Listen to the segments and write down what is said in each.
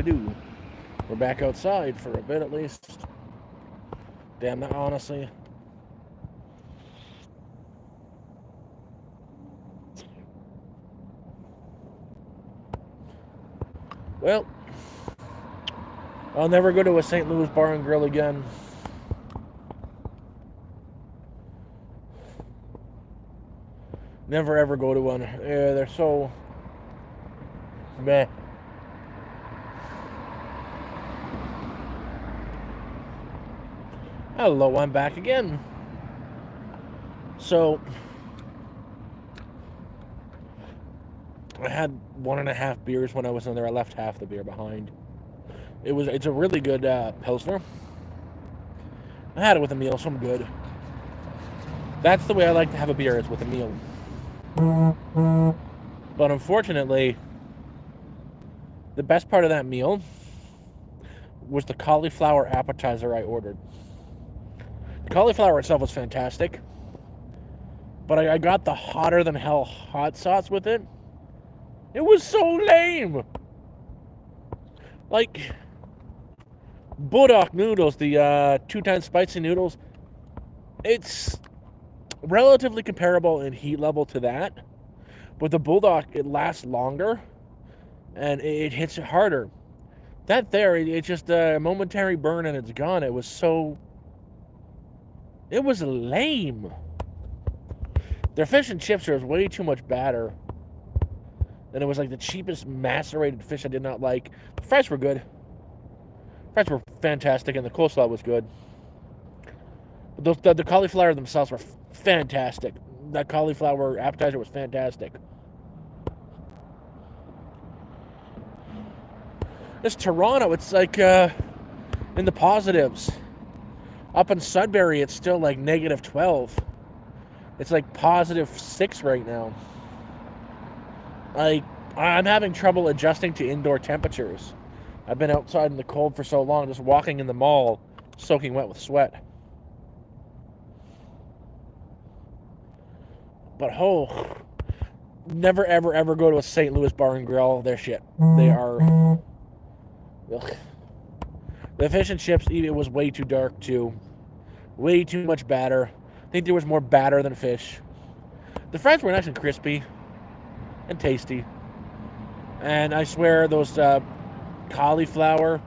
do. We're back outside for a bit at least. Damn, that honestly. Well, I'll never go to a St. Louis bar and grill again. Never ever go to one. Yeah, they're so meh. Hello, I'm back again. So, I had 1.5 beers when I was in there. I left half the beer behind. It's a really good Pilsner. I had it with a meal, so I'm good. That's the way I like to have a beer, is with a meal. But unfortunately, the best part of that meal was the cauliflower appetizer I ordered. The cauliflower itself was fantastic, but I got the hotter than hell hot sauce with it. It was so lame. Like, Bulldog noodles, the 2-time spicy noodles, it's relatively comparable in heat level to that, but the Bulldog, it lasts longer and it hits it harder. That there, it's just a momentary burn and it's gone. It was lame. Their fish and chips are way too much batter. And it was like the cheapest macerated fish I did not like. The fries were good. Fries were fantastic, and the coleslaw was good. The cauliflower themselves were fantastic. That cauliflower appetizer was fantastic. This Toronto, it's like in the positives. Up in Sudbury, it's still like -12. It's like +6 right now. Like, I'm having trouble adjusting to indoor temperatures. I've been outside in the cold for so long, just walking in the mall, soaking wet with sweat. But never ever ever go to a St. Louis bar and grill. They're shit. They are. Ugh. The fish and chips, it was way too dark too. Way too much batter. I think there was more batter than fish. The fries were nice and crispy and tasty. And I swear those cauliflower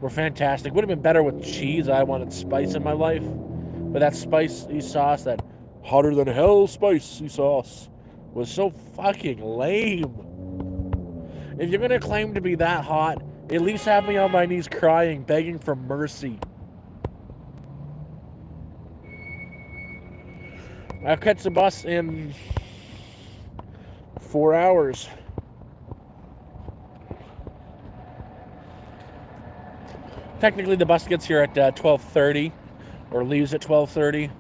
were fantastic. Would have been better with cheese. I wanted spice in my life. But that spicy sauce, that hotter than hell spicy sauce, was so fucking lame. If you're going to claim to be that hot, at least have me on my knees crying, begging for mercy. I'll catch the bus in 4 hours. Technically, the bus gets here at 12:30, or leaves at 12:30.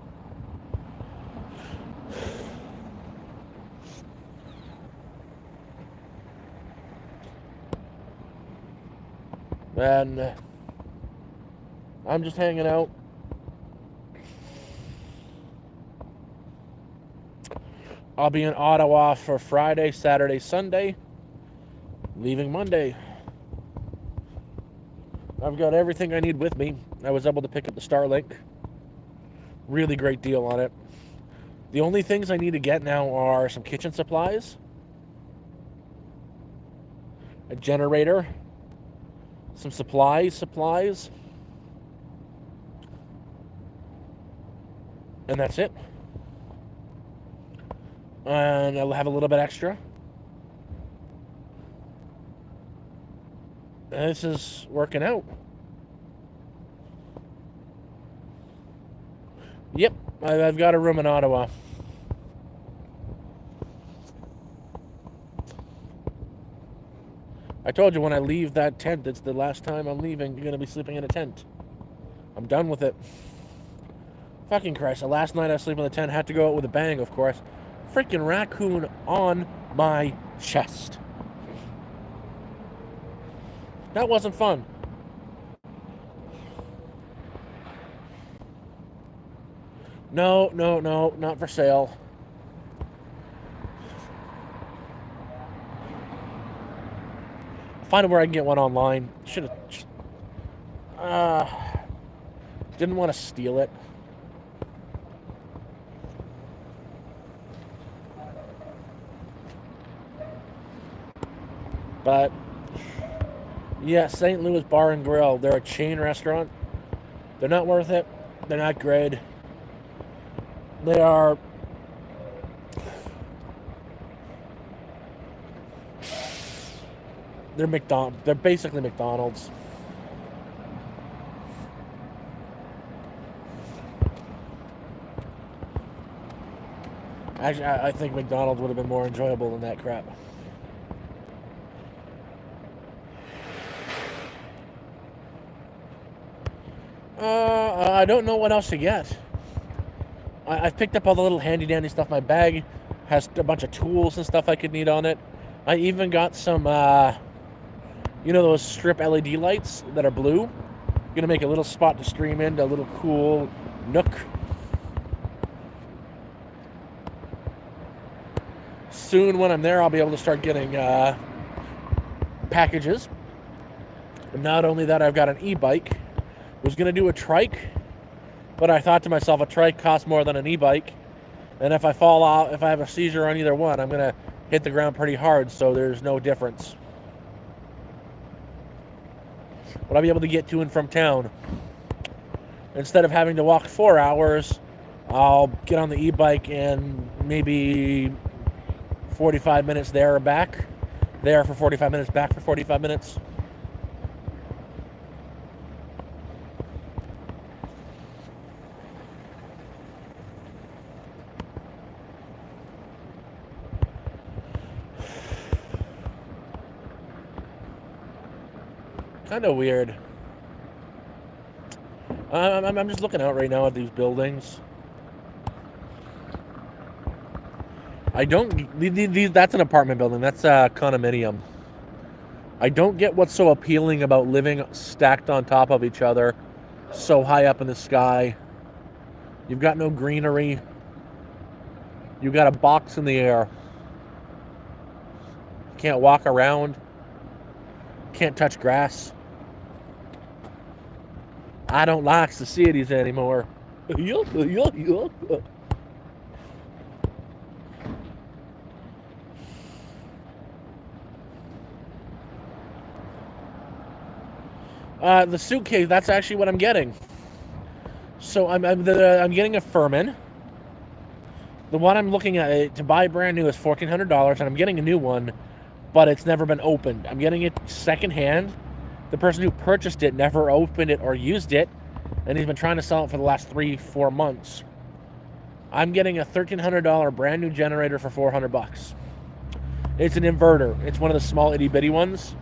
And I'm just hanging out. I'll be in Ottawa for Friday, Saturday, Sunday, leaving Monday. I've got everything I need with me. I was able to pick up the Starlink. Really great deal on it. The only things I need to get now are some kitchen supplies, a generator, some supplies, and that's it. And I'll have a little bit extra. And this is working out. Yep, I've got a room in Ottawa. I told you when I leave that tent, it's the last time I'm leaving. You're going to be sleeping in a tent. I'm done with it. Fucking Christ. Last night I was sleeping in the tent. Had to go out with a bang, of course. Freaking raccoon on my chest. That wasn't fun. No, not for sale. find where I can get one online. Should have. Didn't want to steal it. But yeah, St. Louis Bar and Grill. They're a chain restaurant. They're not worth it. They're not great. They are. They're McDonald's. They're basically McDonald's. Actually, I think McDonald's would have been more enjoyable than that crap. I don't know what else to get. I've picked up all the little handy dandy stuff. My bag has a bunch of tools and stuff I could need on it. I even got some, you know, those strip LED lights that are blue. Gonna make a little spot to stream into, a little cool nook. Soon, when I'm there, I'll be able to start getting packages. And not only that, I've got an e-bike. Was gonna do a trike, but I thought to myself, a trike costs more than an e-bike, and if I fall out, if I have a seizure on either one, I'm gonna hit the ground pretty hard, so there's no difference. But I'll be able to get to and from town. Instead of having to walk 4 hours, I'll get on the e-bike and maybe 45 minutes there or back. There for 45 minutes, back for 45 minutes. Kind of weird. I'm just looking out right now at these buildings. I don't. That's an apartment building. That's a condominium. I don't get what's so appealing about living stacked on top of each other, so high up in the sky. You've got no greenery. You've got a box in the air. Can't walk around. Can't touch grass. I don't like the cities anymore. The suitcase, that's actually what I'm getting. So I'm getting a Furman. The one I'm looking at to buy brand new is $1,400, and I'm getting a new one, but it's never been opened. I'm getting it secondhand. The person who purchased it never opened it or used it, and he's been trying to sell it for the last 3-4 months. I'm getting a $1,300 brand new generator for $400. It's an inverter. It's one of the small itty bitty ones.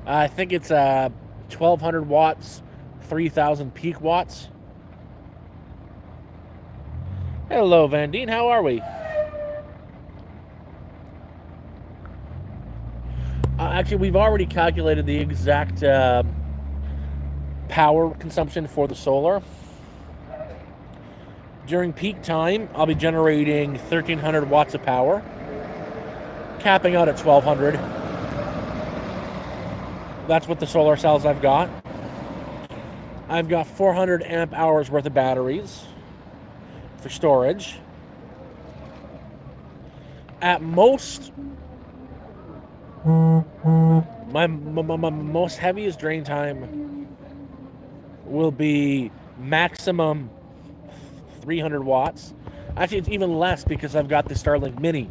I think it's 1,200 watts, 3,000 peak watts. Hello, Vandine. How are we? Actually, we've already calculated the exact power consumption for the solar. During peak time, I'll be generating 1,300 watts of power, capping out at 1,200. That's what the solar cells I've got. I've got 400 amp hours worth of batteries for storage. At most, my most heaviest drain time will be maximum 300 watts. Actually, it's even less because I've got the Starlink Mini.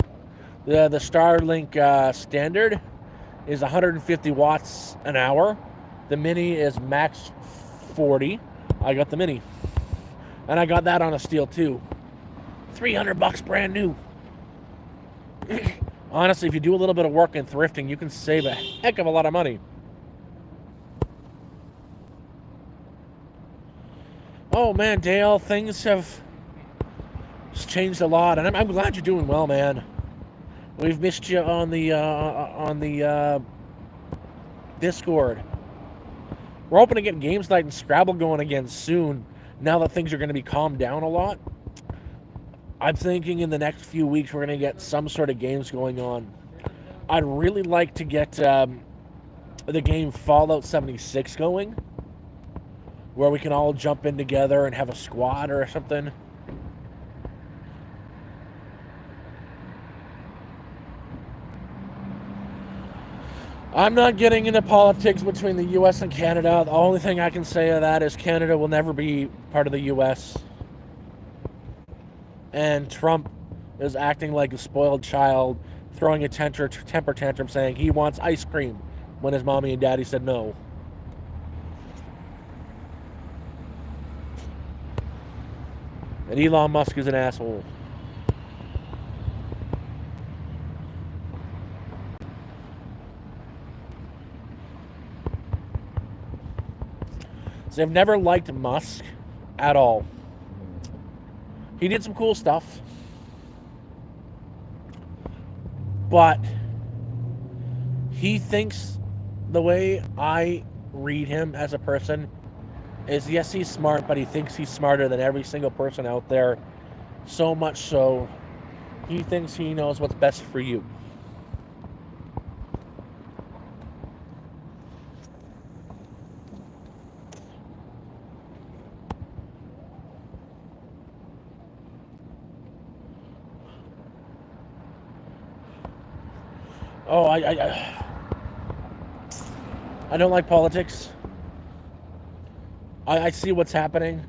The Starlink standard is 150 watts an hour. The Mini is max 40. I got the Mini. And I got that on a steal too. $300 brand new. Honestly, if you do a little bit of work in thrifting, you can save a heck of a lot of money. Oh man, Dale, things have changed a lot, and I'm glad you're doing well, man. We've missed you on the Discord. We're hoping to get Games Night and Scrabble going again soon, now that things are going to be calmed down a lot. I'm thinking in the next few weeks we're going to get some sort of games going on. I'd really like to get the game Fallout 76 going, where we can all jump in together and have a squad or something. I'm not getting into politics between the U.S. and Canada. The only thing I can say of that is Canada will never be part of the U.S. And Trump is acting like a spoiled child, throwing a temper tantrum saying he wants ice cream when his mommy and daddy said no. And Elon Musk is an asshole. So I've never liked Musk at all. He did some cool stuff, but he thinks the way I read him as a person is, yes, he's smart, but he thinks he's smarter than every single person out there. So much so, he thinks he knows what's best for you. Oh, I don't like politics. I see what's happening.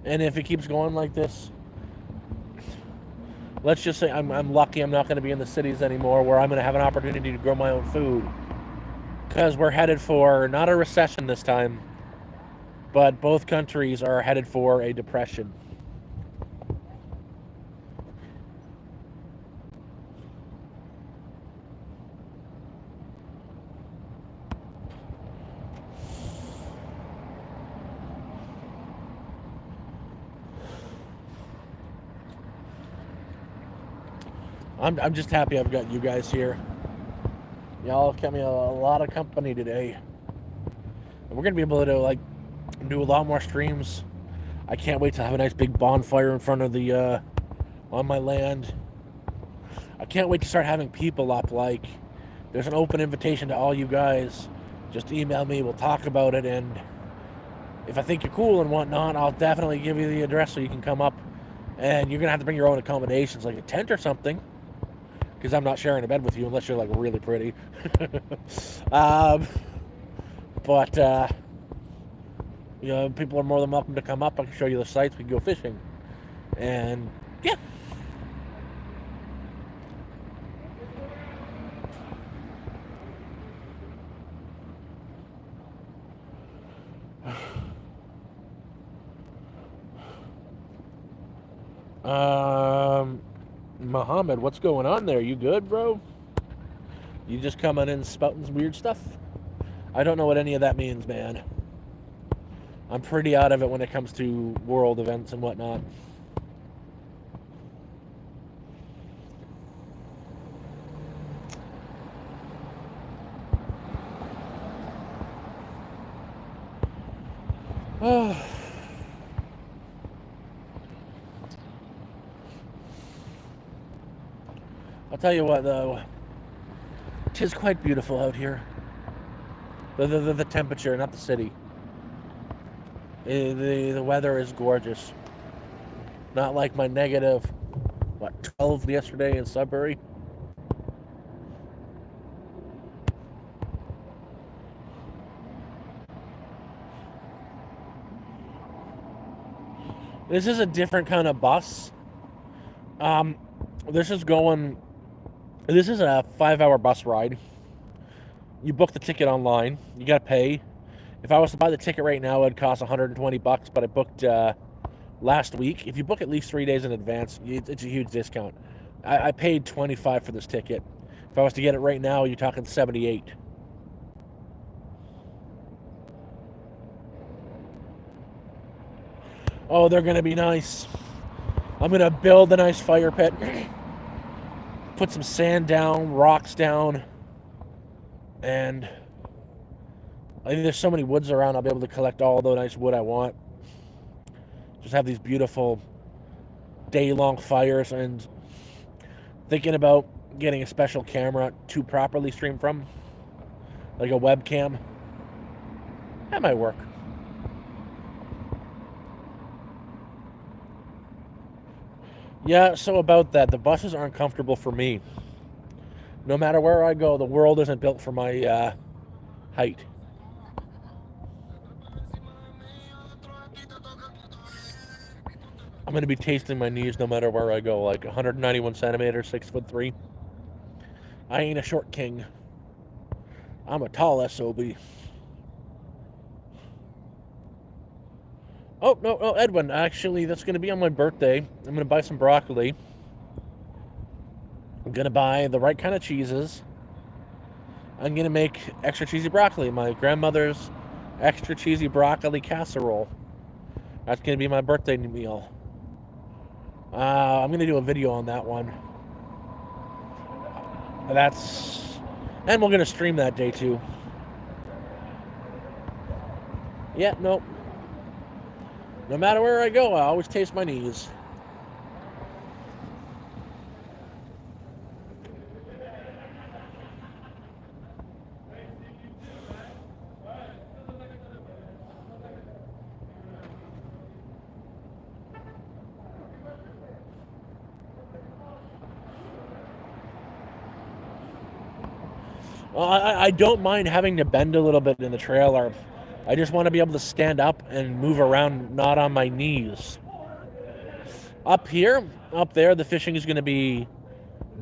And if it keeps going like this, let's just say I'm lucky I'm not going to be in the cities anymore, where I'm going to have an opportunity to grow my own food. Because we're headed for not a recession this time, but both countries are headed for a depression. I'm just happy I've got you guys here. Y'all have kept me a lot of company today. And we're going to be able to, like, do a lot more streams. I can't wait to have a nice big bonfire in front of the, on my land. I can't wait to start having people up. Like, there's an open invitation to all you guys. Just email me, we'll talk about it, and if I think you're cool and whatnot, I'll definitely give you the address so you can come up. And you're going to have to bring your own accommodations, like a tent or something, because I'm not sharing a bed with you unless you're, like, really pretty. But you know, people are more than welcome to come up. I can show you the sites. We can go fishing. And, yeah. Muhammad, what's going on there? You good, bro? You just coming in spouting some weird stuff? I don't know what any of that means, man. I'm pretty out of it when it comes to world events and whatnot. Oh. I'll tell you what, though. Tis quite beautiful out here. The temperature, not the city. The weather is gorgeous. Not like my negative, 12 yesterday in Sudbury. This is a different kind of bus. This is a 5-hour bus ride. You book the ticket online. You gotta pay. If I was to buy the ticket right now, it'd cost $120, but I booked last week. If you book at least 3 days in advance, it's a huge discount. I paid $25 for this ticket. If I was to get it right now, you're talking $78. Oh, they're gonna be nice. I'm gonna build a nice fire pit. Put some sand down, rocks down, and I think there's so many woods around, I'll be able to collect all the nice wood I want. Just have these beautiful day-long fires, and thinking about getting a special camera to properly stream from. Like a webcam. That might work. Yeah, so about that, the buses aren't comfortable for me. No matter where I go, the world isn't built for my height. I'm going to be tasting my knees no matter where I go, like 191 centimeters, 6'3". I ain't a short king. I'm a tall SOB. Oh, no, Edwin, actually, that's going to be on my birthday. I'm going to buy some broccoli. I'm going to buy the right kind of cheeses. I'm going to make extra cheesy broccoli, my grandmother's extra cheesy broccoli casserole. That's going to be my birthday meal. I'm going to do a video on that one. And we're going to stream that day too. Yeah, nope. No matter where I go, I always taste my knees. Well, I don't mind having to bend a little bit in the trailer. I just want to be able to stand up and move around, not on my knees. Up there, the fishing is going to be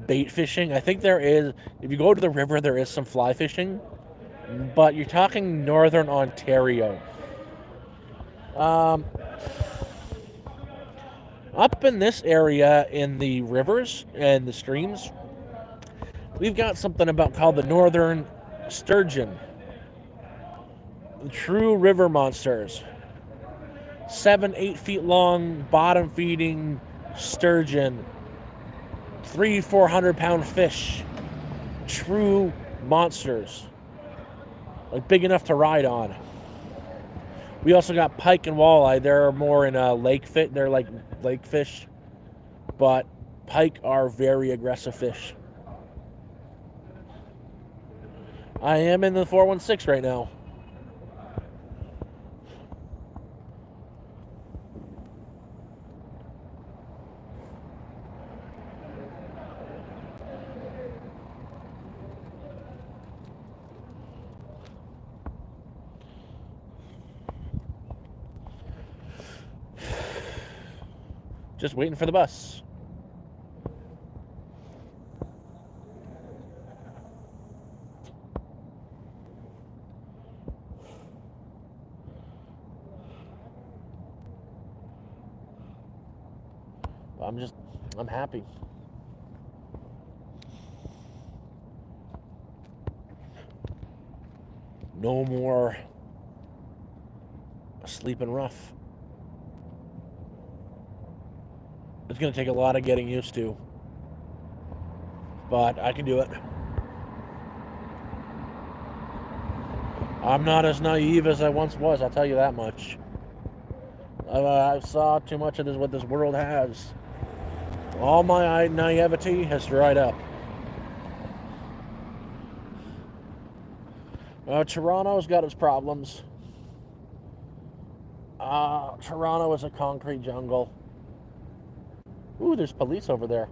bait fishing. I think there is, if you go to the river, there is some fly fishing, but you're talking northern Ontario. Up in this area, in the rivers and the streams, we've got something called the northern sturgeon. True river monsters. 7-8 feet long, bottom feeding sturgeon. 300-400 pound fish. True monsters. Like big enough to ride on. We also got pike and walleye. They're more in a lake fit. They're like lake fish. But pike are very aggressive fish. I am in the 416 right now. Just waiting for the bus. I'm happy. No more sleeping rough. It's going to take a lot of getting used to, but I can do it. I'm not as naive as I once was, I'll tell you that much. I saw too much of what this world has. All my naivety has dried up. Toronto's got its problems. Toronto is a concrete jungle. Ooh, there's police over there.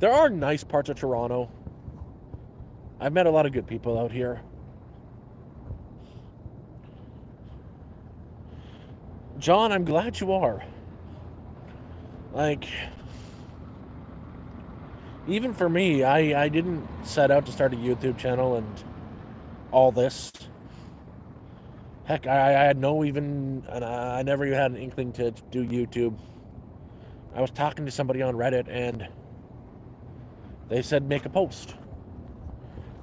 There are nice parts of Toronto. I've met a lot of good people out here. John, I'm glad you are. Like, even for me, I didn't set out to start a YouTube channel and all this. Heck, I had I never even had an inkling to do YouTube. I was talking to somebody on Reddit and they said make a post.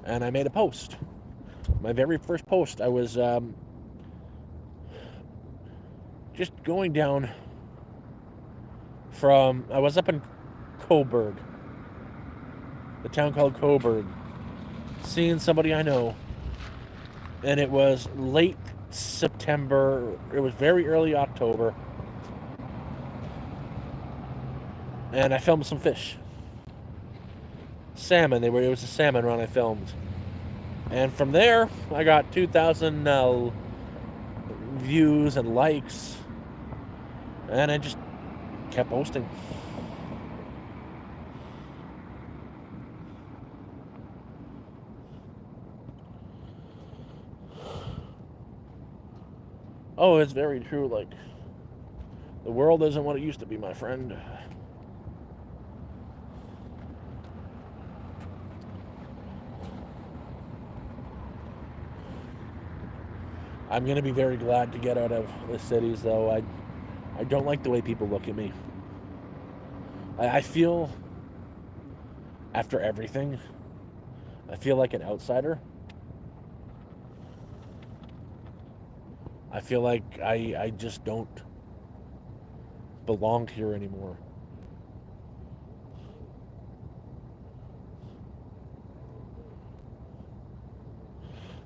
And I made a post. My very first post, I was just going down I was up in Cobourg, the town called Cobourg, seeing somebody I know, and it was late September, it was very early October, and I filmed some fish. Salmon. It was a salmon run I filmed. And from there, I got 2,000 views and likes. And I just kept posting. Oh, it's very true. Like, the world isn't what it used to be, my friend. I'm going to be very glad to get out of the cities, though. I don't like the way people look at me. I feel, after everything, I feel like an outsider. I feel like I just don't belong here anymore.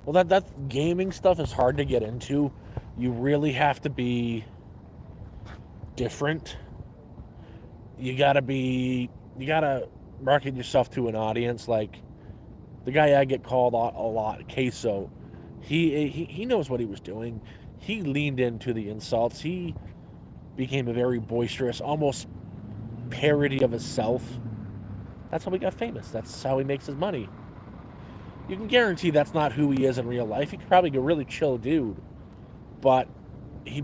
Well, that gaming stuff is hard to get into. You really have to be different. You gotta market yourself to an audience. Like the guy I get called a lot, Queso. He knows what he was doing. He leaned into the insults. He became a very boisterous, almost parody of himself. That's how he got famous. That's how he makes his money. You can guarantee that's not who he is in real life. He could probably be a really chill dude, but he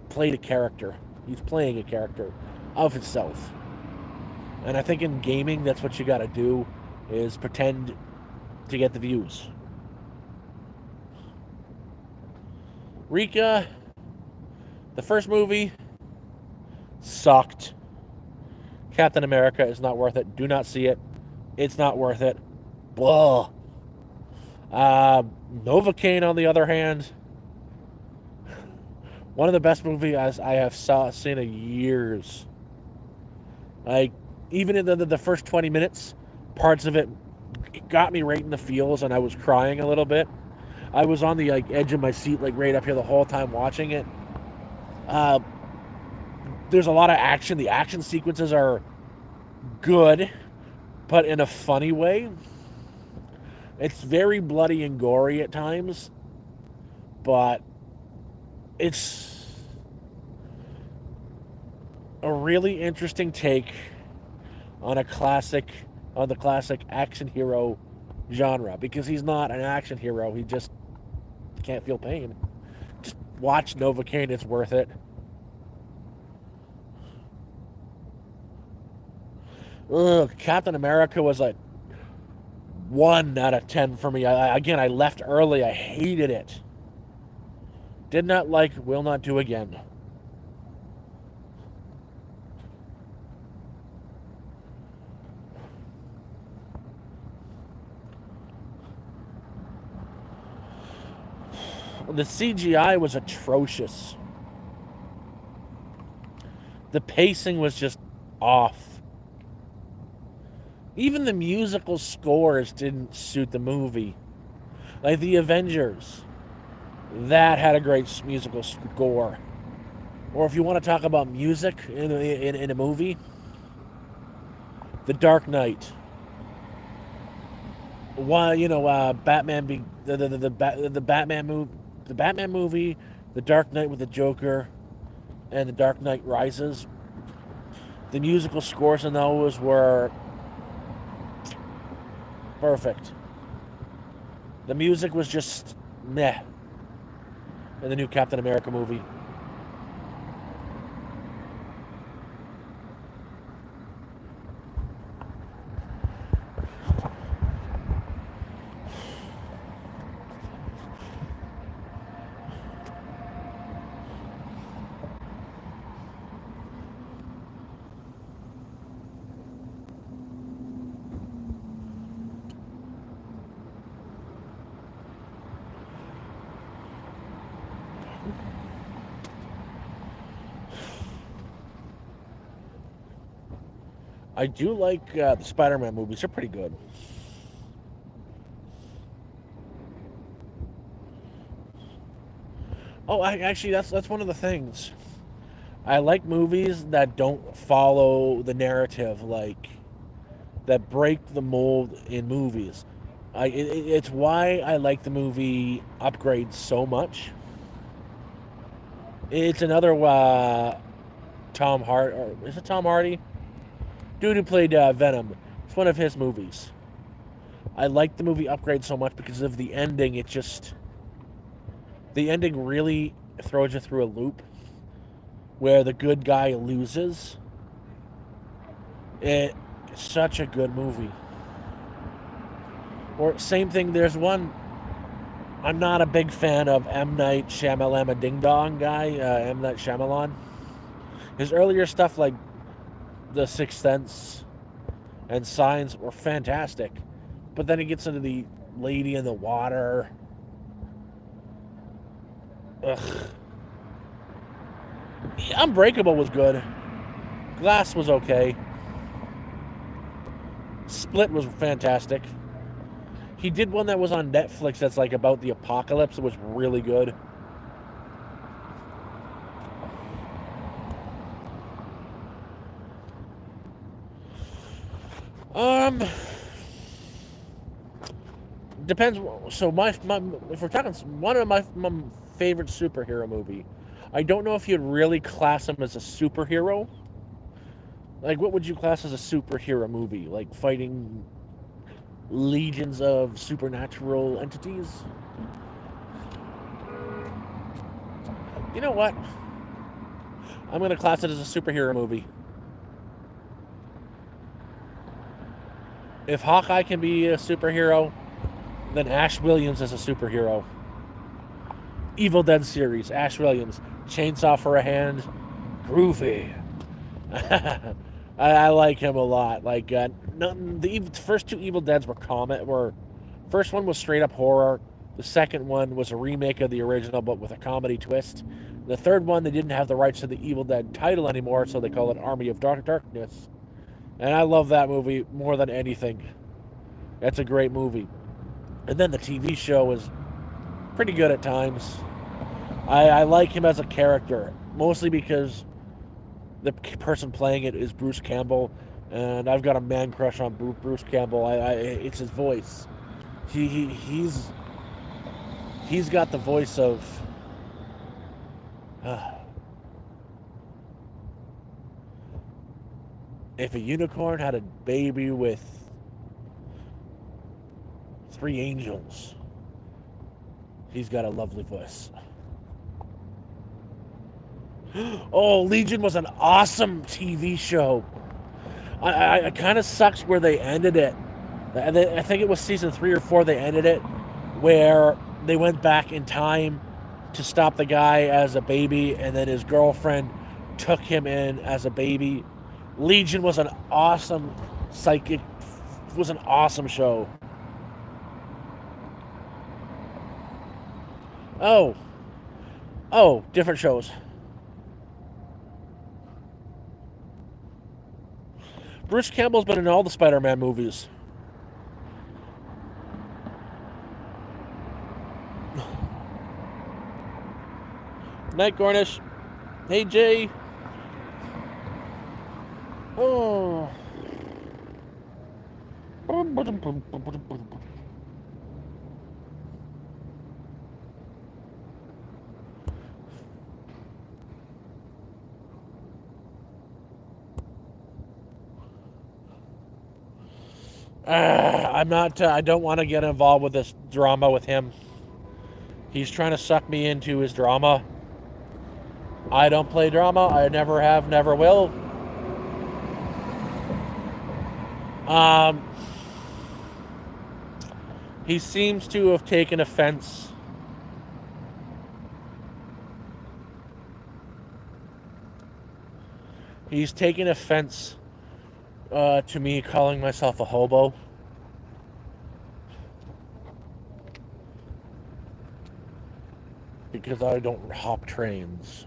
played a character. He's playing a character of himself. And I think in gaming, that's what you got to do, is pretend to get the views. Rika, the first movie, sucked. Captain America is not worth it. Do not see it. It's not worth it. Blah. Novocaine, on the other hand, one of the best movies I have seen in years. Like, even in the first 20 minutes, parts of it got me right in the feels, and I was crying a little bit. I was on the edge of my seat, right up here the whole time watching it. There's a lot of action. The action sequences are good, but in a funny way. It's very bloody and gory at times, but it's a really interesting take on the classic action hero genre, because he's not an action hero. He just can't feel pain. Just watch Novocaine. It's worth it. Captain America was a 1 out of 10 for me. I left early. I hated it. Did not like, will not do again. The CGI was atrocious. The pacing was just off. Even the musical scores didn't suit the movie. Like the Avengers, that had a great musical score. Or if you want to talk about music in a movie, The Dark Knight. Why, Batman the Batman movie, The Dark Knight with the Joker, and The Dark Knight Rises. The musical scores in those were perfect. The music was just meh in the new Captain America movie. I do like the Spider-Man movies. They're pretty good. Oh, actually, that's one of the things. I like movies that don't follow the narrative, like that break the mold in movies. It's why I like the movie Upgrade so much. It's another Tom Hart, or is it Tom Hardy? Dude who played Venom. It's one of his movies. I like the movie Upgrade so much because of the ending. The ending really throws you through a loop where the good guy loses. It's such a good movie. Or same thing. There's one. I'm not a big fan of M Night Shyamalan Ding Dong guy. M Night Shyamalan. His earlier stuff like The Sixth Sense and Signs were fantastic, but then he gets into the Lady in the Water. Ugh. Unbreakable was good. Glass was okay. Split was fantastic. He did one that was on Netflix that's like about the apocalypse. It was really good. Depends. So if we're talking one of my favorite superhero movie, I don't know if you'd really class him as a superhero. Like, what would you class as a superhero movie? Like fighting legions of supernatural entities? You know what? I'm gonna class it as a superhero movie. If Hawkeye can be a superhero, then Ash Williams is a superhero. Evil Dead series, Ash Williams, chainsaw for a hand, groovy. I like him a lot. Like the first two Evil Deads were first one was straight up horror. The second one was a remake of the original, but with a comedy twist. The third one, they didn't have the rights to the Evil Dead title anymore, so they call it Army of Darkness. And I love that movie more than anything. That's a great movie. And then the TV show was pretty good at times. I like him as a character, mostly because the person playing it is Bruce Campbell, and I've got a man crush on Bruce Campbell. It's his voice. He's got the voice of. If a unicorn had a baby with 3 angels, he's got a lovely voice. Oh, Legion was an awesome TV show. I kind of sucks where they ended it. I think it was season 3 or 4 they ended it, where they went back in time to stop the guy as a baby, and then his girlfriend took him in as a baby. Legion was an awesome show. Oh, different shows. Bruce Campbell's been in all the Spider-Man movies. Night Gornish. Hey, Jay. Oh. I'm not. I don't want to get involved with this drama with him. He's trying to suck me into his drama. I don't play drama. I never have, never will. He seems to have taken offense. He's taken offense to me calling myself a hobo. Because I don't hop trains.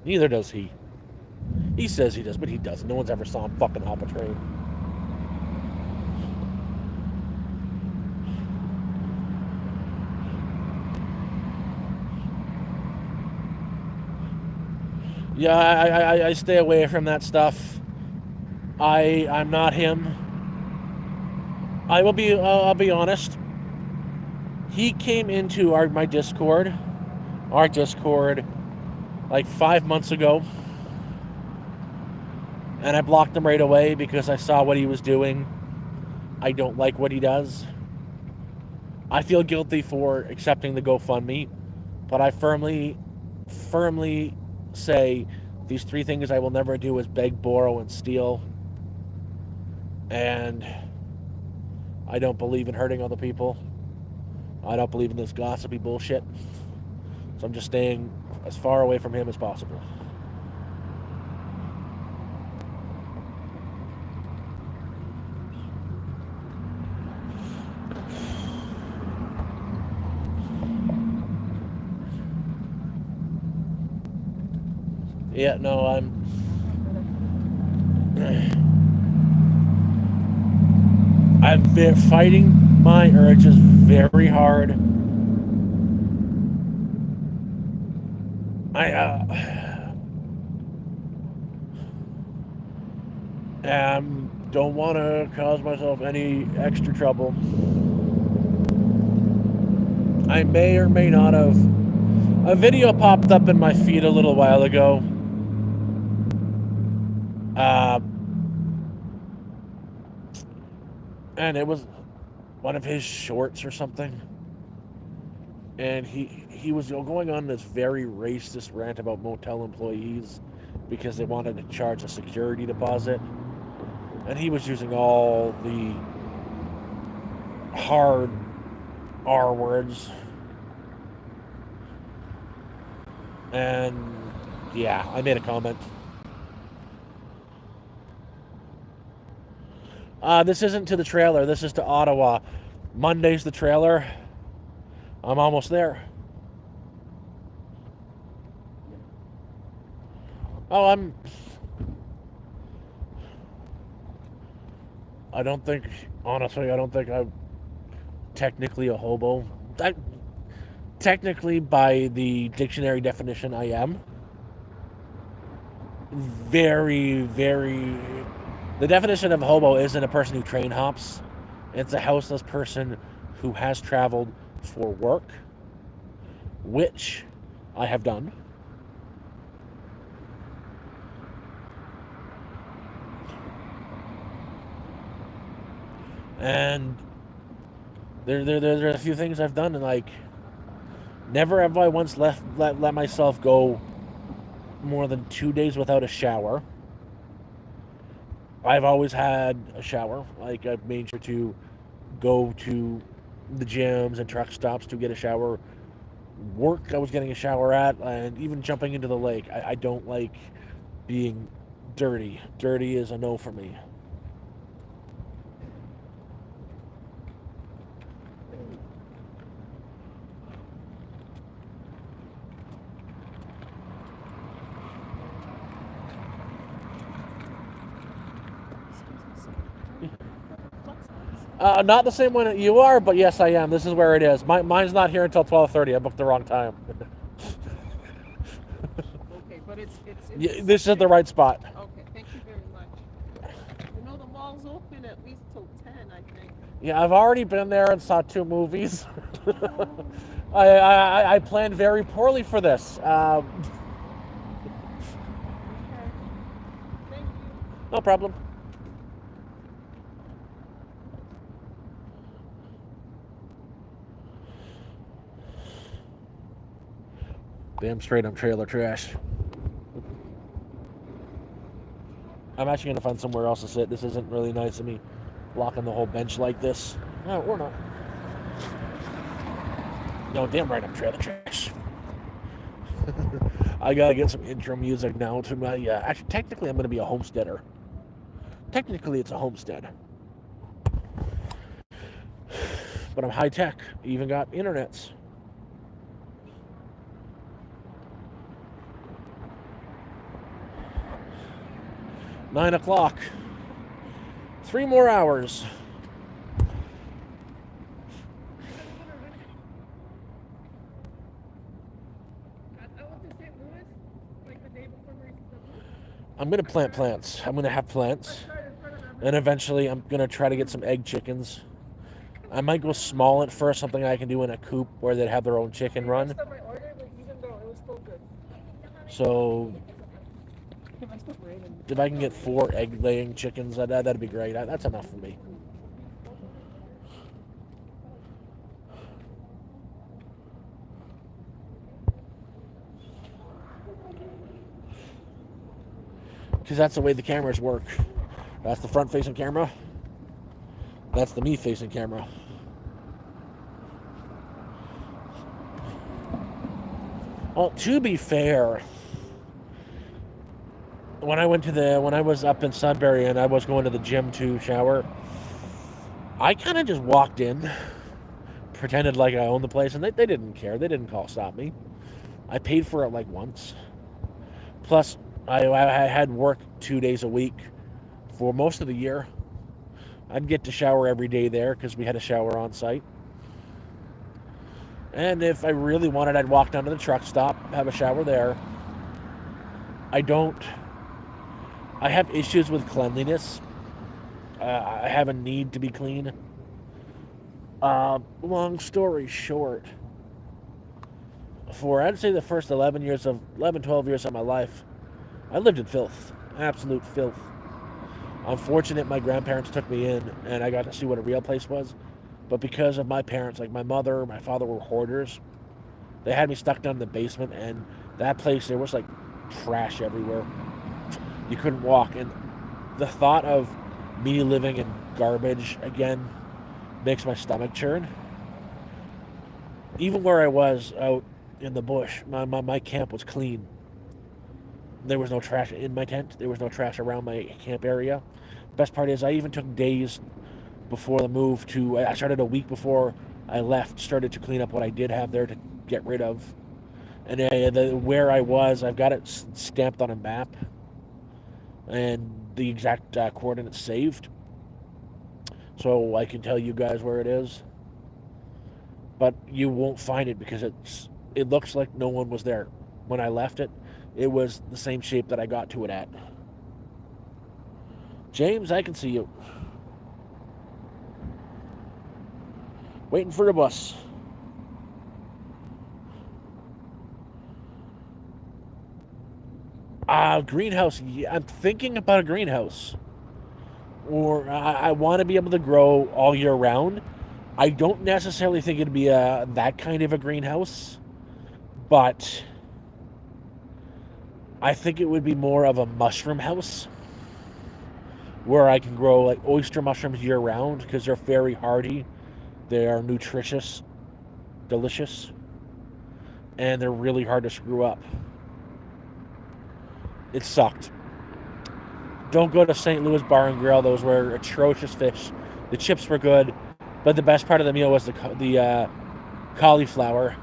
Neither does he. He says he does, but he doesn't. No one's ever saw him fucking hop a train. Yeah, I stay away from that stuff. I'm not him. I'll be honest. He came into my Discord, like 5 months ago, and I blocked him right away because I saw what he was doing. I don't like what he does. I feel guilty for accepting the GoFundMe, but I firmly say these three things I will never do is beg, borrow, and steal. And I don't believe in hurting other people. I don't believe in this gossipy bullshit. So I'm just staying as far away from him as possible. Yeah, no, I'm fighting my urges very hard. I don't want to cause myself any extra trouble. I may or may not have. A video popped up in my feed a little while ago. And it was one of his shorts or something. And he was going on this very racist rant about motel employees because they wanted to charge a security deposit. And he was using all the hard R words. And yeah, I made a comment. This isn't to the trailer. This is to Ottawa. Monday's the trailer. I'm almost there. Oh, I don't think, honestly, I don't think I'm technically a hobo. Technically, by the dictionary definition, I am. Very, very. The definition of hobo isn't a person who train hops, it's a houseless person who has traveled for work, which I have done. And there are a few things I've done, and like, never have I once let myself go more than 2 days without a shower. I've always had a shower. Like, I've made sure to go to the gyms and truck stops to get a shower. Work, I was getting a shower at, and even jumping into the lake. I don't like being dirty. Dirty is a no for me. Not the same one you are, but yes, I am. This is where it is. Mine's not here until 12:30. I booked the wrong time. Okay, but it's Yeah, this is the right spot. Okay, thank you very much. You know the mall's open at least till 10, I think. Yeah, I've already been there and saw 2 movies. I planned very poorly for this. Okay. Thank you. No problem. Damn straight, I'm trailer trash. I'm actually gonna find somewhere else to sit. This isn't really nice of me, blocking the whole bench like this. No, we're not. No, damn right, I'm trailer trash. I gotta get some intro music now to my. Actually, technically, I'm gonna be a homesteader. Technically, it's a homestead, but I'm high tech. Even got internets. 9 o'clock. 3 more hours. I went to St. Louis like the day before Maurice I'm gonna plant plants. I'm gonna have plants, and eventually I'm gonna try to get some egg chickens. I might go small at first, something I can do in a coop where they'd have their own chicken run. Messed up my order, but even though it was still good. So It must have rained. if I can get 4 egg-laying chickens, that'd be great. That's enough for me. Because that's the way the cameras work. That's the front-facing camera. That's the me-facing camera. Well, to be fair, when I was up in Sudbury and I was going to the gym to shower, I kind of just walked in, pretended like I owned the place, and they didn't care. They didn't stop me. I paid for it like once. Plus, I had work 2 days a week for most of the year. I'd get to shower every day there because we had a shower on site. And if I really wanted, I'd walk down to the truck stop, have a shower there. I have issues with cleanliness. I have a need to be clean. Long story short, for I'd say the first 11, 12 years of my life, I lived in filth, absolute filth. I'm fortunate my grandparents took me in and I got to see what a real place was. But because of my parents, like my mother, my father were hoarders, they had me stuck down in the basement, and that place, there was like trash everywhere. You couldn't walk, and the thought of me living in garbage again makes my stomach churn. Even where I was out in the bush, my camp was clean. There was no trash in my tent. There was no trash around my camp area. Best part is I even took days before the move I started a week before I left, started to clean up what I did have there to get rid of. And where I was, I've got it stamped on a map and the exact coordinates saved. So I can tell you guys where it is. But you won't find it because it looks like no one was there. When I left it, it was the same shape that I got to it at. James, I can see you. Waiting for the bus. Greenhouse. Yeah, I'm thinking about a greenhouse. Or I want to be able to grow all year round. I don't necessarily think it'd be that kind of a greenhouse. But I think it would be more of a mushroom house where I can grow like oyster mushrooms year round because they're very hardy. They are nutritious, delicious, and they're really hard to screw up. It sucked. Don't go to St. Louis Bar and Grill. Those were atrocious fish. The chips were good, but the best part of the meal was the cauliflower.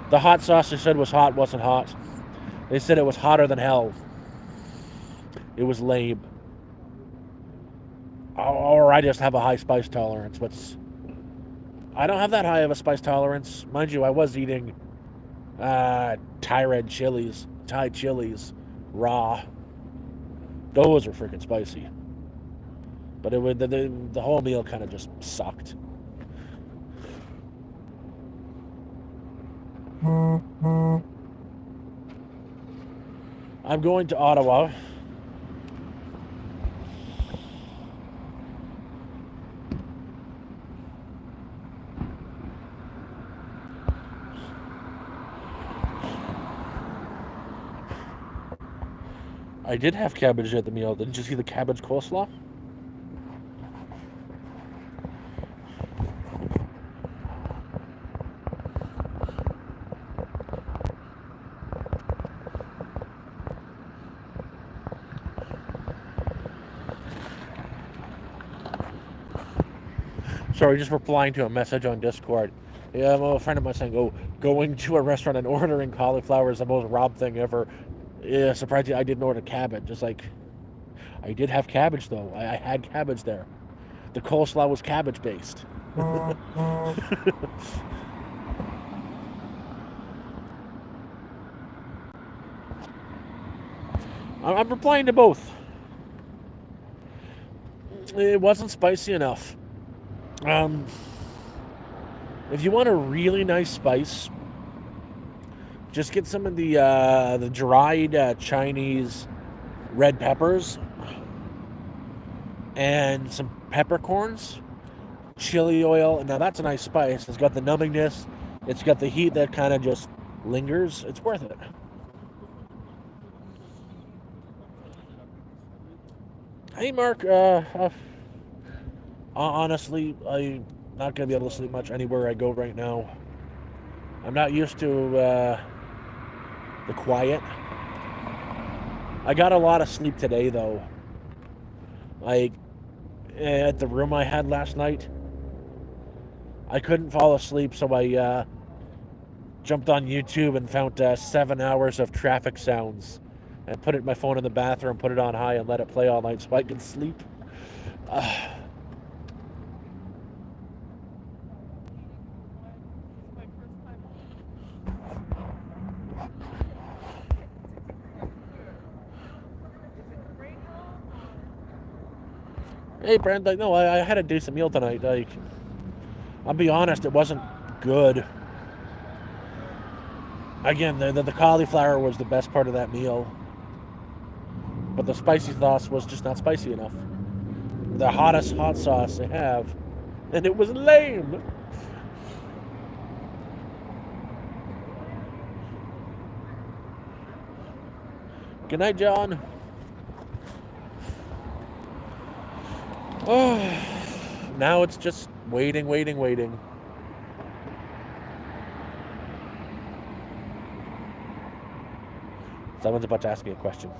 The hot sauce they said was hot wasn't hot. They said it was hotter than hell. It was lame. Or I just have a high spice tolerance. I don't have that high of a spice tolerance. Mind you, I was eating Thai chilies raw. Those are freaking spicy. But the whole meal kind of just sucked. I'm going to Ottawa. I did have cabbage at the meal. Didn't you see the cabbage coleslaw? Sorry, just replying to a message on Discord. Yeah, a friend of mine saying, "Oh, going to a restaurant and ordering cauliflower is the most Rob thing ever." Yeah, surprisingly, I didn't order cabbage. Just like, I did have cabbage though. I had cabbage there. The coleslaw was cabbage based. I'm replying to both. It wasn't spicy enough. If you want a really nice spice, just get some of the dried Chinese red peppers and some peppercorns, chili oil. Now that's a nice spice. It's got the numbingness. It's got the heat that kind of just lingers. It's worth it. Hey, Mark. Honestly, I'm not going to be able to sleep much anywhere I go right now. I'm not used to the quiet. I got a lot of sleep today, though. Like, at the room I had last night, I couldn't fall asleep, so I jumped on YouTube and found 7 hours of traffic sounds and put my phone in the bathroom, put it on high, and let it play all night so I could sleep. Hey, Brent, no, I had a decent meal tonight. Like, I'll be honest, it wasn't good. Again, the cauliflower was the best part of that meal. But the spicy sauce was just not spicy enough. The hottest hot sauce they have. And it was lame. Good night, John. Oh, now it's just waiting. Someone's about to ask me a question.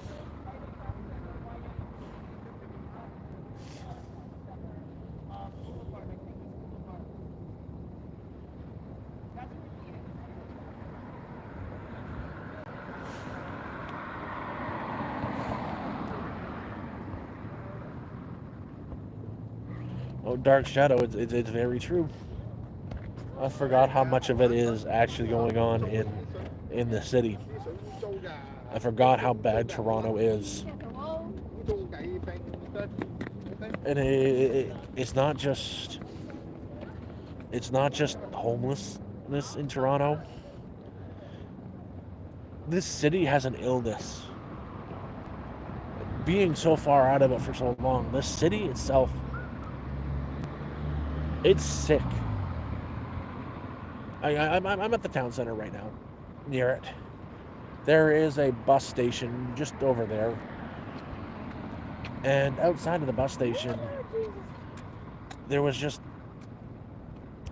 Oh, Dark Shadow, it's very true. I forgot how much of it is actually going on in the city. I forgot how bad Toronto is. And it's not just homelessness in Toronto. This city has an illness. Being so far out of it for so long, this city itself, it's sick. I'm at the town center right now, near it. There is a bus station just over there. And outside of the bus station, there was just,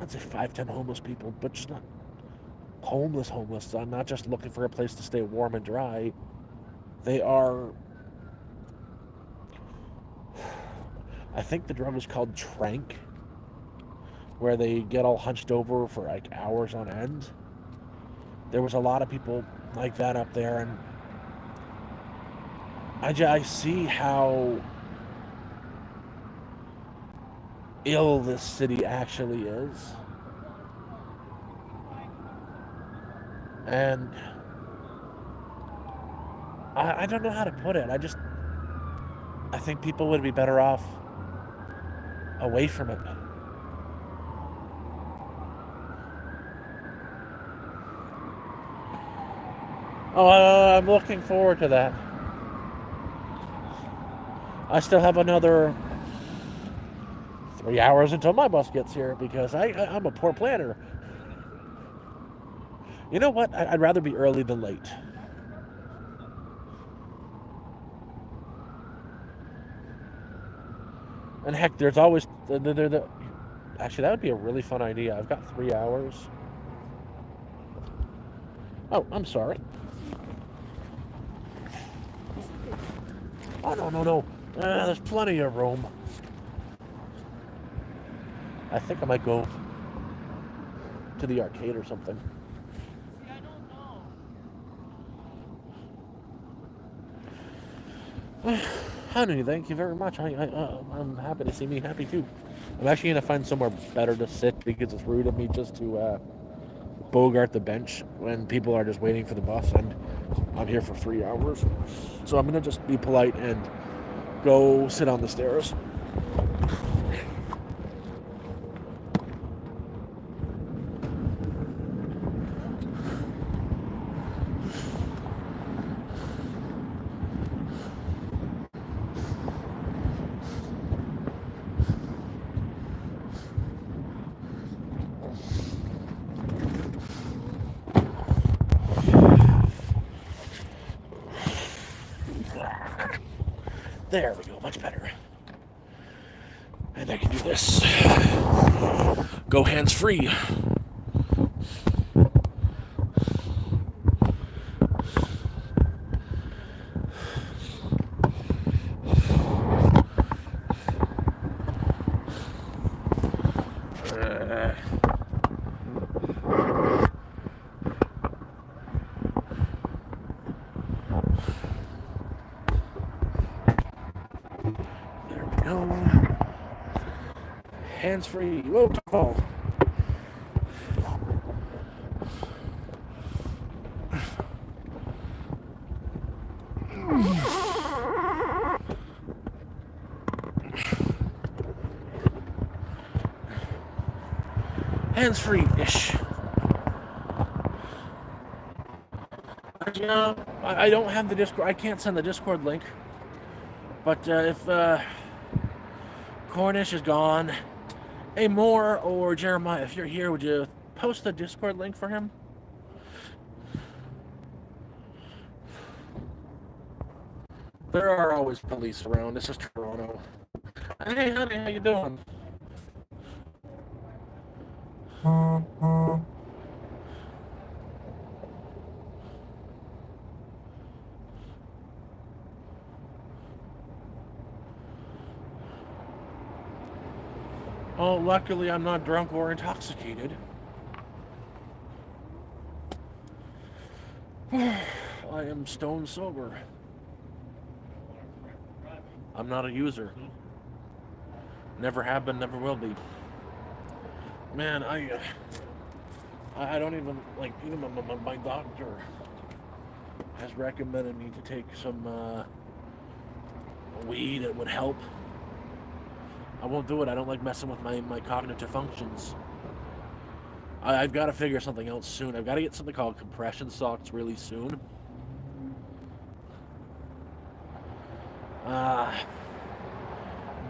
I'd say 5-10 homeless people, but just not homeless. I'm not just looking for a place to stay warm and dry. They are, I think the drug is called Trank, where they get all hunched over for like hours on end. There was a lot of people like that up there, and I see how ill this city actually is. And I don't know how to put it. I think people would be better off away from it. Oh, I'm looking forward to that. I still have another 3 hours until my bus gets here because I'm a poor planner. You know what? I'd rather be early than late. And heck, there's always actually, that would be a really fun idea. I've got 3 hours. Oh, I'm sorry. Oh, no. There's plenty of room. I think I might go to the arcade or something. See, I don't know. Honey, thank you very much. I'm happy to see me happy too. I'm actually going to find somewhere better to sit because it's rude of me just to bogart the bench when people are just waiting for the bus. And I'm here for 3 hours. So I'm going to just be polite and go sit on the stairs. There we go, much better. And I can do this. Go hands free. There we go. Hands free. Whoa, oh. Hands free-ish. You know, I don't have the Discord. I can't send the Discord link. But if Cornish is gone, hey Moore or Jeremiah, if you're here, would you post the Discord link for him? There are always police around. This is Toronto. Hey, honey, how you doing? Oh, luckily I'm not drunk or intoxicated. I am stone sober. I'm not a user. Never have been, never will be. Man, I don't even, like, even my doctor has recommended me to take some weed. It would help. I won't do it. I don't like messing with my cognitive functions. I've got to figure something else soon. I've got to get something called compression socks really soon.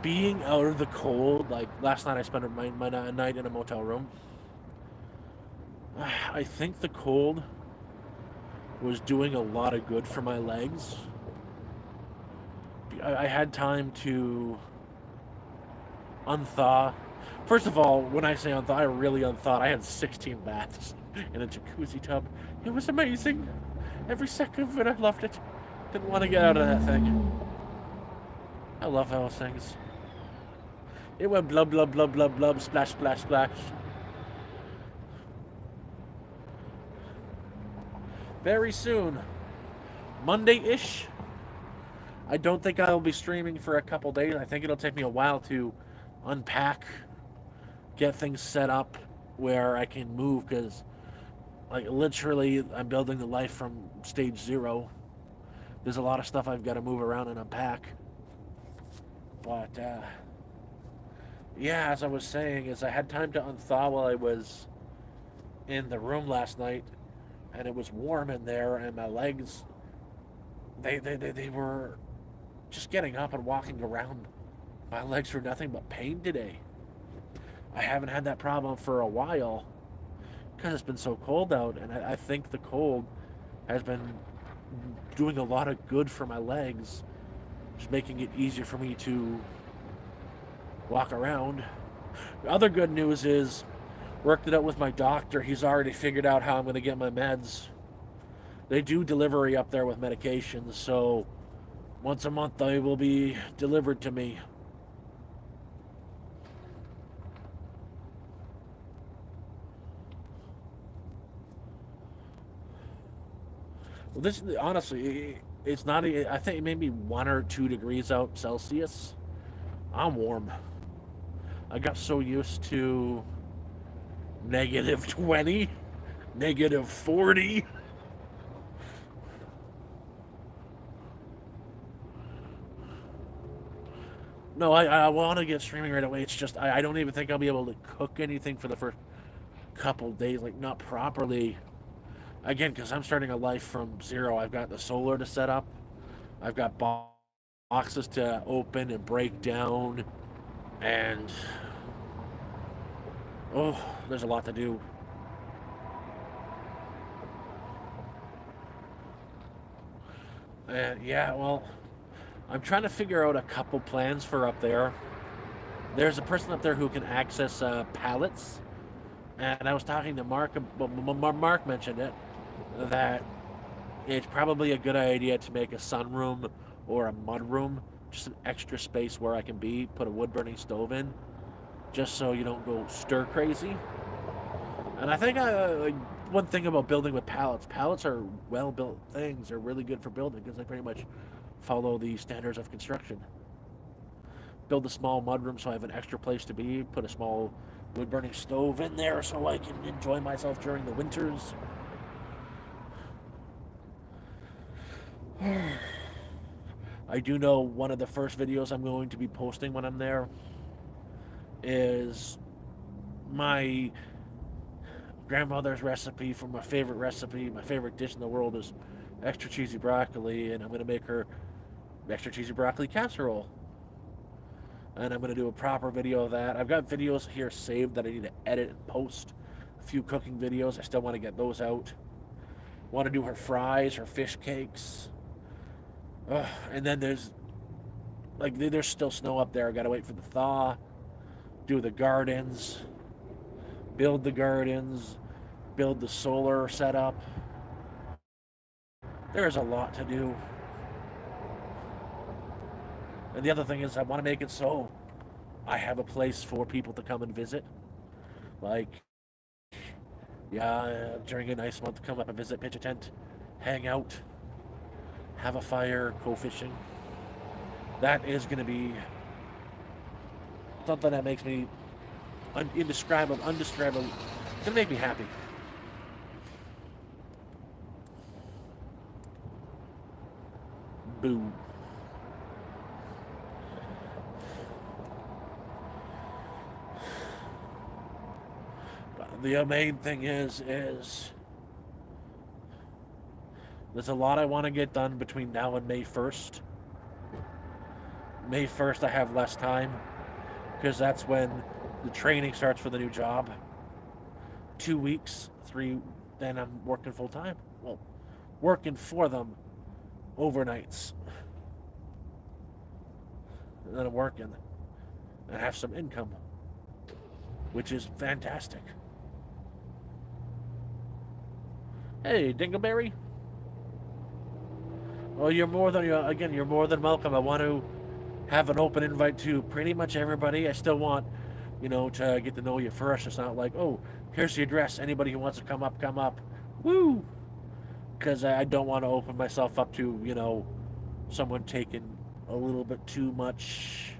Being out of the cold, like last night I spent my night in a motel room. I think the cold was doing a lot of good for my legs. I had time to unthaw. First of all, when I say unthaw, I really unthawed. I had 16 baths in a jacuzzi tub. It was amazing. Every second of it, I loved it. Didn't want to get out of that thing. I love those things. It went blub, blub, blub, blub, blub, splash, splash, splash. Very soon. Monday-ish. I don't think I'll be streaming for a couple days. I think it'll take me a while to unpack, get things set up where I can move, because, like, literally, I'm building the life from stage 0. There's a lot of stuff I've got to move around and unpack. But, yeah, as I was saying, is I had time to unthaw while I was in the room last night, and it was warm in there, and my legs, they were just getting up and walking around. My legs were nothing but pain today. I haven't had that problem for a while because it's been so cold out, and I think the cold has been doing a lot of good for my legs, just making it easier for me to walk around. The other good news is, worked it out with my doctor. He's already figured out how I'm going to get my meds. They do delivery up there with medications, so once a month they will be delivered to me. Well, this, honestly, it's not, I think maybe 1 or 2 degrees out Celsius. I'm warm. I got so used to -20, -40. No, I want to get streaming right away. It's just I don't even think I'll be able to cook anything for the first couple days, like not properly. Again, because I'm starting a life from zero. I've got the solar to set up. I've got boxes to open and break down, and oh, there's a lot to do. And yeah, well, I'm trying to figure out a couple plans for up there. There's a person up there who can access pallets, and I was talking to Mark. Mark mentioned it that it's probably a good idea to make a sunroom or a mudroom, just an extra space where I can put a wood burning stove in, just so you don't go stir crazy. And I think one thing about building with pallets are well built things. They're really good for building because they pretty much follow the standards of construction. Build a small mudroom so I have an extra place to be. Put a small wood burning stove in there so I can enjoy myself during the winters. I do know one of the first videos I'm going to be posting when I'm there is my grandmother's recipe for my favorite recipe. My favorite dish in the world is extra cheesy broccoli, and I'm going to make her extra cheesy broccoli casserole. And I'm going to do a proper video of that. I've got videos here saved that I need to edit and post. A few cooking videos. I still want to get those out. Want to do her fries, her fish cakes. And then there's still snow up there. I got to wait for the thaw. Do the gardens. Build the gardens. Build the solar setup. There's a lot to do. And the other thing is I want to make it so I have a place for people to come and visit. Like, yeah, during a nice month, come up and visit, pitch a tent, hang out, have a fire, go fishing. That is going to be something that makes me indescribable. It's going to make me happy. Boo. The main thing is there's a lot I want to get done between now and May 1st. May 1st I have less time because that's when the training starts for the new job. 2 weeks, 3, then I'm working full time. Well, working for them overnights. And then I'm working and have some income, which is fantastic. Hey, Dingleberry. Well, you're more than welcome. I want to have an open invite to pretty much everybody. I still want, to get to know you first. It's not like, oh, here's the address. Anybody who wants to come up. Woo! Because I don't want to open myself up to, someone taking a little bit too much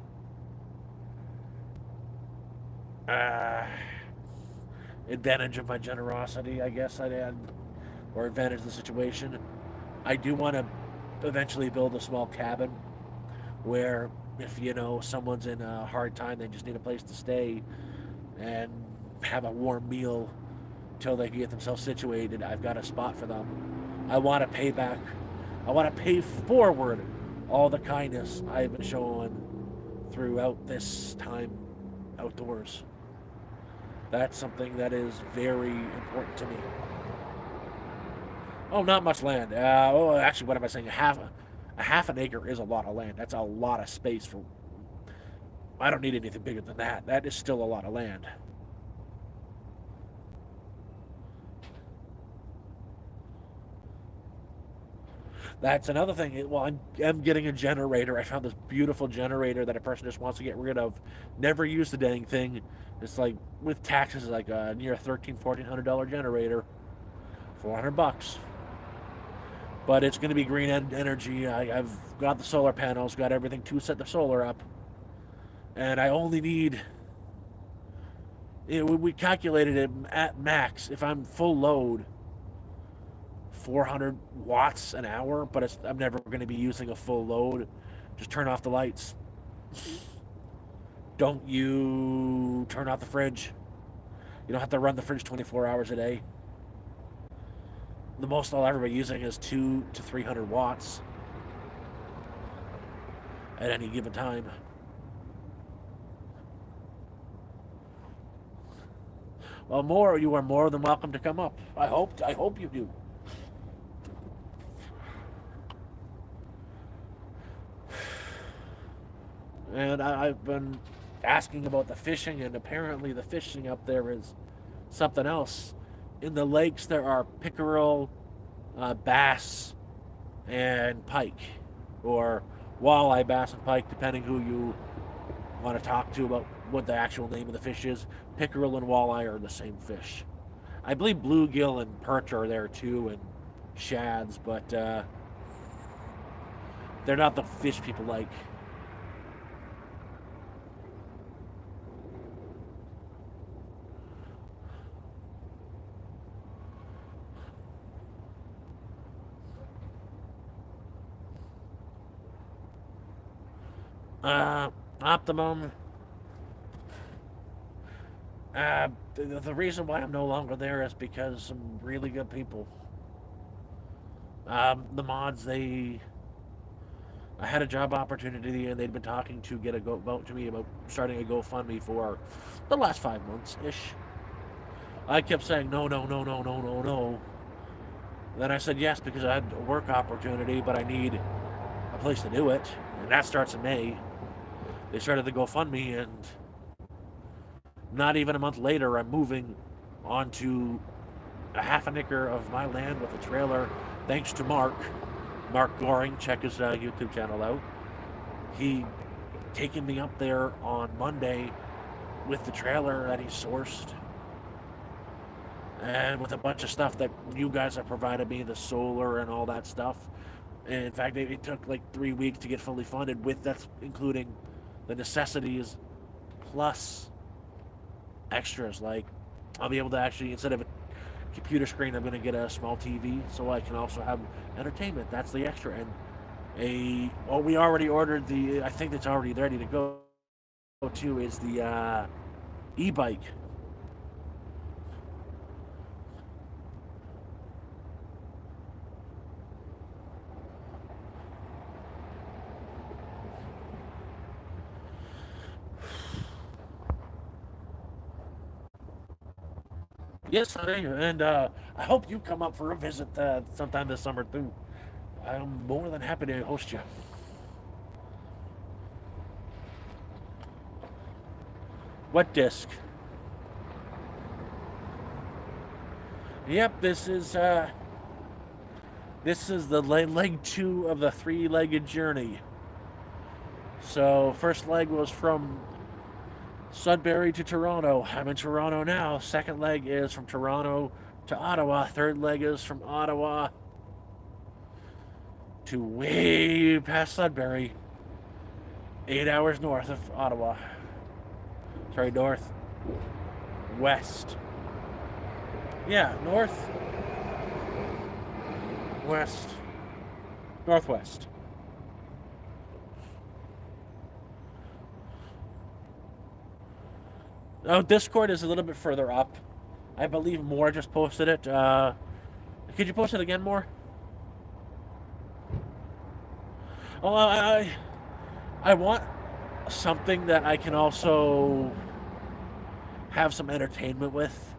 advantage of my generosity, I guess I'd add. Or advantage the situation. I do want to eventually build a small cabin where if someone's in a hard time, they just need a place to stay and have a warm meal till they can get themselves situated. I've got a spot for them. I want to pay back. I want to pay forward all the kindness I've been showing throughout this time outdoors. That's something that is very important to me. Oh, not much land. Actually, what am I saying? A half an acre is a lot of land. That's a lot of space for. I don't need anything bigger than that. That is still a lot of land. That's another thing. Well, I'm getting a generator. I found this beautiful generator that a person just wants to get rid of. Never used the dang thing. It's like with taxes, like near a $1,400 generator. $400. But it's going to be green energy. I've got the solar panels, got everything to set the solar up. And I only need... we calculated it at max. If I'm full load, 400 watts an hour. But I'm never going to be using a full load. Just turn off the lights. Don't you turn off the fridge. You don't have to run the fridge 24 hours a day. The most I'll ever be using is 200 to 300 watts at any given time. Well, you are more than welcome to come up. I hope you do. And I've been asking about the fishing, and apparently the fishing up there is something else. In the lakes, there are pickerel, bass, and pike, or walleye, bass, and pike, depending who you want to talk to about what the actual name of the fish is. Pickerel and walleye are the same fish. I believe bluegill and perch are there too, and shads, but they're not the fish people like. Optimum. The reason why I'm no longer there is because some really good people. The mods, I had a job opportunity, and they'd been talking to get about to me about starting a GoFundMe for the last 5 months ish. I kept saying no, no, no, no, no, no, no. Then I said yes because I had a work opportunity, but I need a place to do it, and that starts in May. They started the GoFundMe, and not even a month later, I'm moving onto a half an acre of my land with a trailer, thanks to Mark Goring. Check his YouTube channel out. He taken me up there on Monday with the trailer that he sourced, and with a bunch of stuff that you guys have provided me, the solar and all that stuff. And in fact, it took like 3 weeks to get fully funded, with that's including the necessities plus extras. Like, I'll be able to actually, instead of a computer screen, I'm going to get a small TV so I can also have entertainment. That's the extra. And we already ordered I think it's already ready to go to, is the e-bike. Yes, honey, and I hope you come up for a visit sometime this summer too. I'm more than happy to host you. What disc? Yep, this is the leg 2 of the 3-legged journey. So first leg was from Sudbury to Toronto. I'm in Toronto now. Second leg is from Toronto to Ottawa. Third leg is from Ottawa to way past Sudbury. 8 hours north of Ottawa. Sorry, north. West. Yeah, north. West. Northwest. Oh, Discord is a little bit further up. I believe Moore just posted it. Could you post it again, Moore? Oh, I want something that I can also have some entertainment with.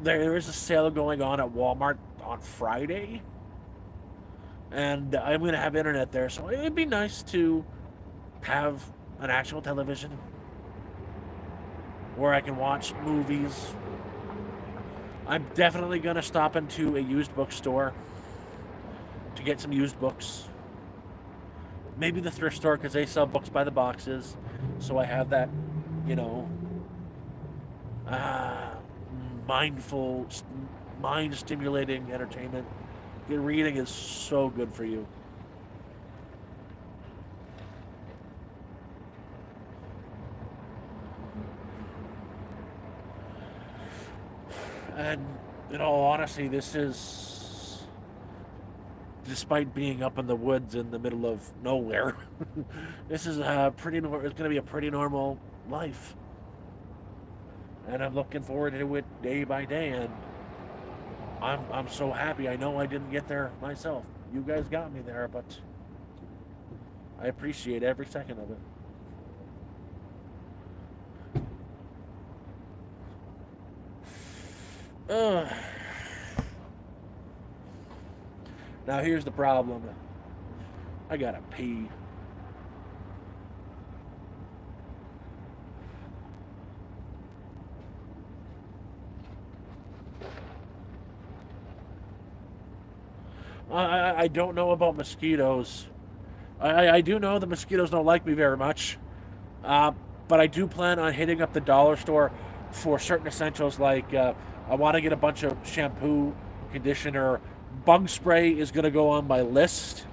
There is a sale going on at Walmart on Friday, and I'm going to have internet there, so it'd be nice to have an actual television where I can watch movies. I'm definitely going to stop into a used bookstore to get some used books. Maybe the thrift store, because they sell books by the boxes. So I have that, mind-stimulating entertainment. Good reading is so good for you. And in all honesty, this is, despite being up in the woods in the middle of nowhere, this is it's going to be a pretty normal life. And I'm looking forward to it day by day, and I'm so happy. I know I didn't get there myself. You guys got me there, but I appreciate every second of it. Now here's the problem. I gotta pee. I don't know about mosquitoes. I do know the mosquitoes don't like me very much. But I do plan on hitting up the dollar store for certain essentials like I want to get a bunch of shampoo, conditioner. Bug spray is going to go on my list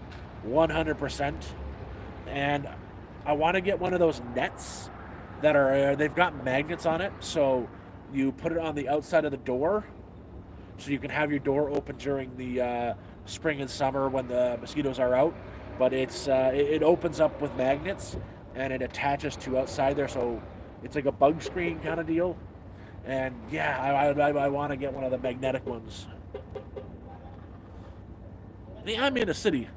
100%. And I want to get one of those nets that are, they've got magnets on it. So you put it on the outside of the door so you can have your door open during the spring and summer when the mosquitoes are out. But it opens up with magnets and it attaches to outside there, so it's like a bug screen kind of deal. And yeah, I want to get one of the magnetic ones. I'm in a city.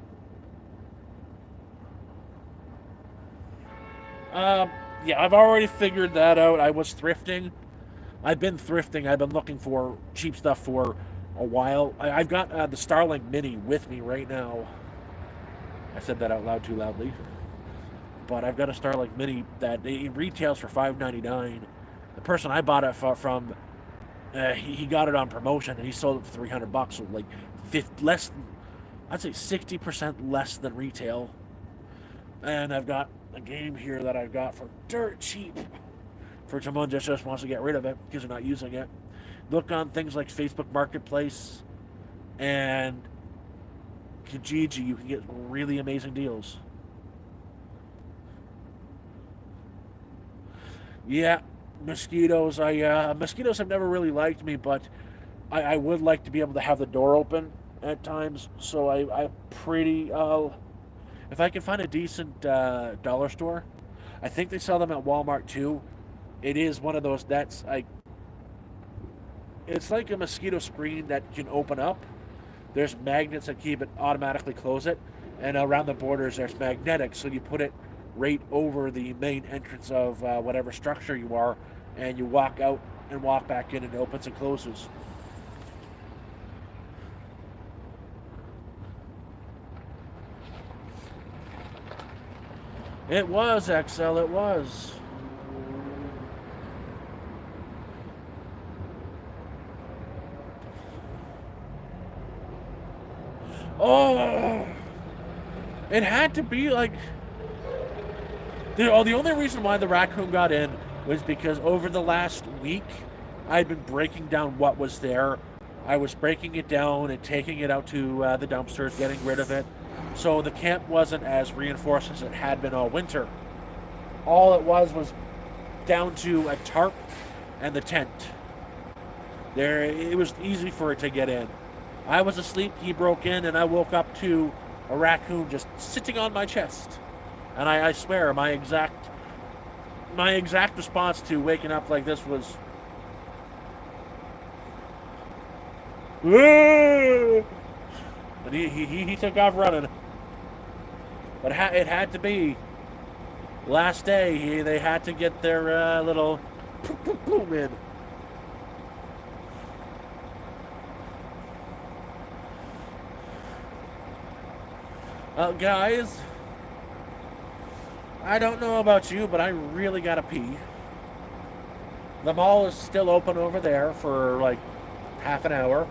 Yeah, I've already figured that out. I was thrifting. I've been thrifting. I've been looking for cheap stuff for a while. I've got the Starlink Mini with me right now. I said that out loud too loudly. But I've got a Starlink Mini that it retails for $5.99. The person I bought it from, he got it on promotion and he sold it for $300, so like less, I'd say 60% less than retail. And I've got a game here that I've got for dirt cheap for someone that just wants to get rid of it because they're not using it. Look on things like Facebook Marketplace and Kijiji. You can get really amazing deals. Yeah, mosquitoes. Mosquitoes have never really liked me, but I would like to be able to have the door open at times. So I pretty if I can find a decent dollar store, I think they sell them at Walmart too. It is one of those nets. It's like a mosquito screen that can open up. There's magnets that keep it automatically close it, and around the borders there's magnetic. So you put it right over the main entrance of whatever structure you are, and you walk out and walk back in, and it opens and closes. It was, XL, it was. Oh, it had to be like the only reason why the raccoon got in was because over the last week I'd been breaking down what was there. I was breaking it down and taking it out to the dumpsters, getting rid of it. So the camp wasn't as reinforced as it had been all winter. All it was down to a tarp and the tent. There, it was easy for it to get in. I was asleep, he broke in, and I woke up to a raccoon just sitting on my chest. And I swear, my exact response to waking up like this was, and he took off running. But it had to be. Last day, they had to get their little boom in. Guys, I don't know about you, but I really gotta pee. The mall is still open over there for like half an hour.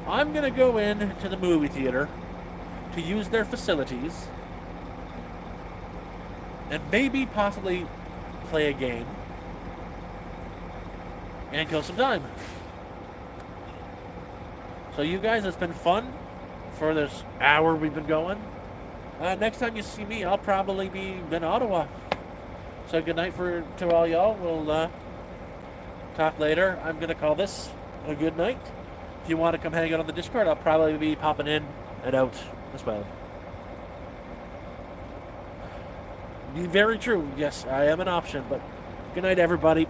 I'm gonna go in to the movie theater to use their facilities and maybe possibly play a game and kill some time. So you guys, it's been fun for this hour we've been going. Next time you see me, I'll probably be in Ottawa. So good night to all y'all. We'll talk later. I'm going to call this a good night. If you want to come hang out on the Discord, I'll probably be popping in and out as well. Very true. Yes, I am an option, but Good night, everybody.